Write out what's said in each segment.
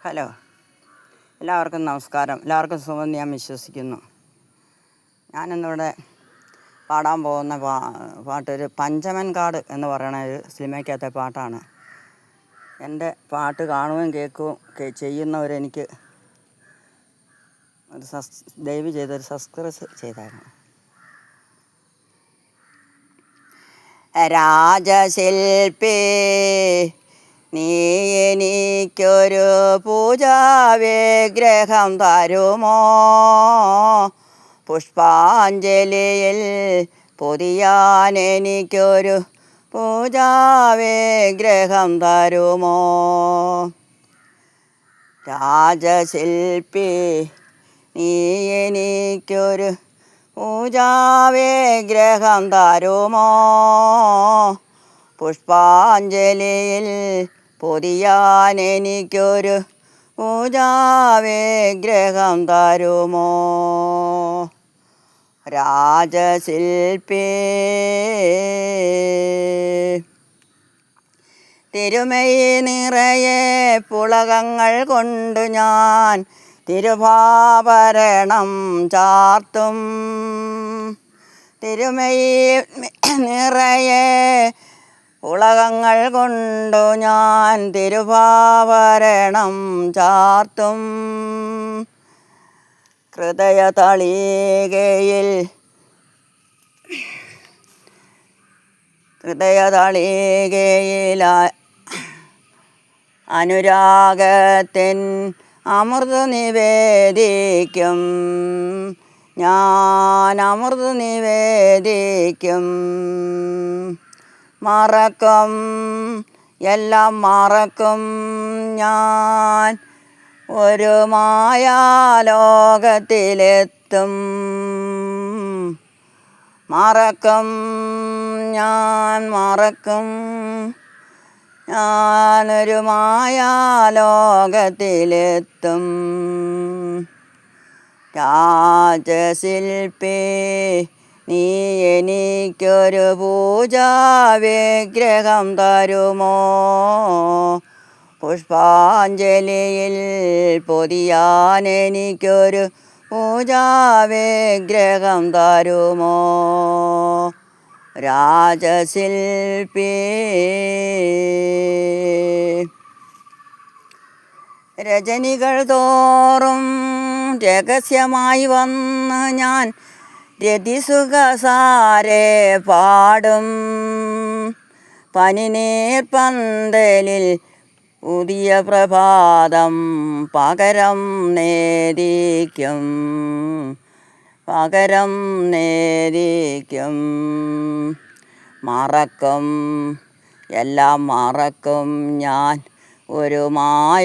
Hello, എല്ലാവർക്കും നമസ്കാരം. എല്ലാവർക്കും സുഖമെന്ന് ഞാൻ വിശ്വസിക്കുന്നു. ഞാനിന്നിവിടെ പാടാൻ പോകുന്ന പാട്ടൊരു പഞ്ചമൻ കാട് എന്ന് പറയുന്ന ഒരു സിനിമയ്ക്കകത്തെ പാട്ടാണ്. എൻ്റെ പാട്ട് കാണുകയും കേൾക്കുകയും ചെയ്യുന്നവരെനിക്ക് ദയവ് ചെയ്തൊരു സബ്സ്ക്രൈബ് ചെയ്തായിരുന്നു. രാജശില്പി നീ എനിക്കൊരു പൂജാവിഗ്രഹം തരുമോ? പുഷ്പാഞ്ജലിയിൽ പൊതിയാൻ എനിക്കൊരു പൂജാവിഗ്രഹം തരുമോ? രാജശില്പി നീ എനിക്കൊരു പൂജാവിഗ്രഹം തരുമോ? പുഷ്പാഞ്ജലിയിൽ പൊതിയാൻ എനിക്കൊരു പൂജാവിഗ്രഹം തരുമോ? രാജശില്പി തിരുമൈ നിറയെ പുളകങ്ങൾ കൊണ്ട് ഞാൻ തിരുവാഭരണം ചാർത്തും. തിരുമൈ നിറയെ പുളകങ്ങൾ കൊണ്ടു ഞാൻ തിരുവാഭരണം ചാർത്തും. ഹൃദയതളികയിൽ അനുരാഗത്തിൻ അമൃത് നിവേദിക്കും. ഞാൻ അമൃത് നിവേദിക്കും. മറക്കും, എല്ലാം മറക്കും ഞാൻ. ഒരു മായാലോകത്തിലെത്തും. മറക്കും, ഞാൻ മറക്കും. ഞാനൊരു മായാലോകത്തിലെത്തും. രാജശില്പി നീ എനിക്കൊരു പൂജാവിഗ്രഹം തരുമോ? പുഷ്പാഞ്ജലിയിൽ പൊതിയാൻ എനിക്കൊരു പൂജാവിഗ്രഹം തരുമോ? രാജശില്പി രജനികൾ തോറും രഹസ്യമായി വന്ന് ഞാൻ രതിസുഖസാരെ പാടും. പനിനീർപ്പന്തലിൽ പുതിയ പ്രഭാതം പകരം നേദിക്കും. പകരം നേദിക്കും. മറക്കും, എല്ലാം മറക്കും ഞാൻ. ഒരു മായാലോകത്തിലെത്തും.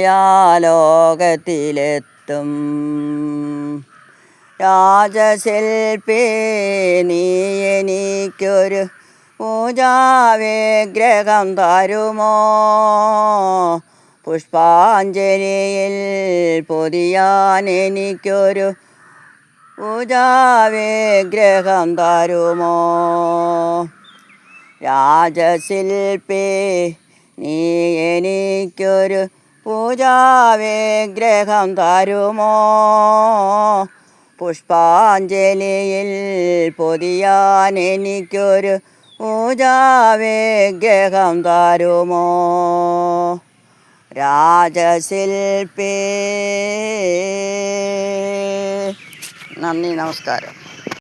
രാജശില്പി നീ എനിക്കൊരു പൂജാവിഗ്രഹം തരുമോ? പുഷ്പാഞ്ജലിയിൽ പൊതിയാൻ എനിക്കൊരു പൂജാവിഗ്രഹം തരുമോ? രാജശില്പി നീ എനിക്കൊരു പൂജാവിഗ്രഹം തരുമോ? പുഷ്പാഞ്ജലിയിൽ പൊതിയാൻ എനിക്കൊരു പൂജാവിഗ്രഹം തരുമോ? രാജശില്പി. നന്ദി, നമസ്കാരം.